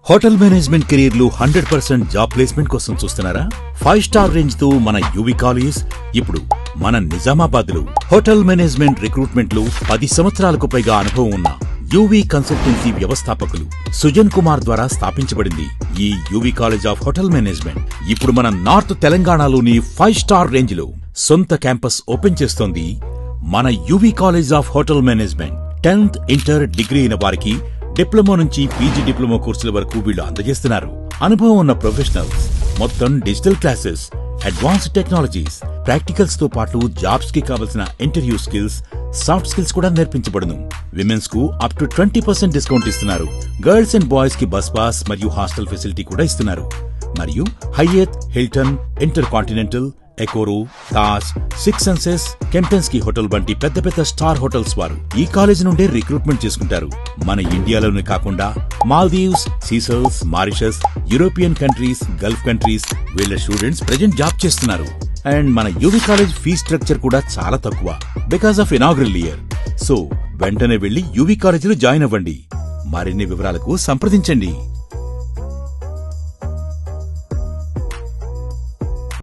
Hotel management కెరీర్లు 100% job placement కోసం చూస్తున్నారా? 5 star range తో మన యువి కాలేజ్ ఇప్పుడు మన నిజామాబాద్ లో హోటల్ మేనేజ్మెంట్ రిక్రూట్మెంట్ లో 10 సంవత్సరాలకు పైగా అనుభవం ఉన్న యువి కన్సల్టెన్సీ వ్యవస్థాపకులు సుజన్ కుమార్ ద్వారా స్థాపించబడింది. ఈ UV college of hotel management ఇప్పుడు మన నార్త్ తెలంగాణలోని 5 స్టార్ రేంజ్ లో సొంత క్యాంపస్ ఓపెన్ చేస్తోంది. మన UV college of hotel management 10th inter degree అయిన వారికి డిప్లొమా నుంచి పీజీ డిప్లొమా కోర్సుల వరకు వీళ్ళు అందజేస్తున్నారు. అనుభవం ఉన్న ప్రొఫెషనల్స్, మొత్తం digital classes, advanced technologies, practicals తో పాటు జాబ్స్ కి కావలసిన ఇంటర్వ్యూ స్కిల్స్, సాఫ్ట్ స్కిల్స్ కూడా నేర్పించబడును. విమెన్స్ కు అప్ టు 20% డిస్కౌంట్ ఇస్తున్నారు. గర్ల్స్ అండ్ బాయ్స్ కి బస్ పాస్ మరియు హాస్టల్ ఫెసిలిటీ కూడా ఇస్తున్నారు. మరియు హైయత్, హిల్టన్, ఇంటర్ కాంటినెంటల్, ఎకోరో, Taj, Six Senses, Kempinski hotel వంటి పెద్ద పెద్ద స్టార్ హోటల్స్ వారు ఈ కాలేజ్ నుండే రిక్రూట్మెంట్ చేసుకుంటారు. మన ఇండియాలోనే కాకుండా Maldives, Seychelles, Mauritius, European countries, Gulf countries వీళ్ళ స్టూడెంట్స్ ప్రెజెంట్ జాబ్ చేస్తున్నారు. అండ్ మన యువి కాలేజ్ ఫీ స్ట్రక్చర్ కూడా చాలా తక్కువ because of inaugural year. So వెంటనే వెళ్లి యువి కాలేజీలో జాయిన్ అవ్వండి. మరిన్ని వివరాలకు సంప్రదించండి.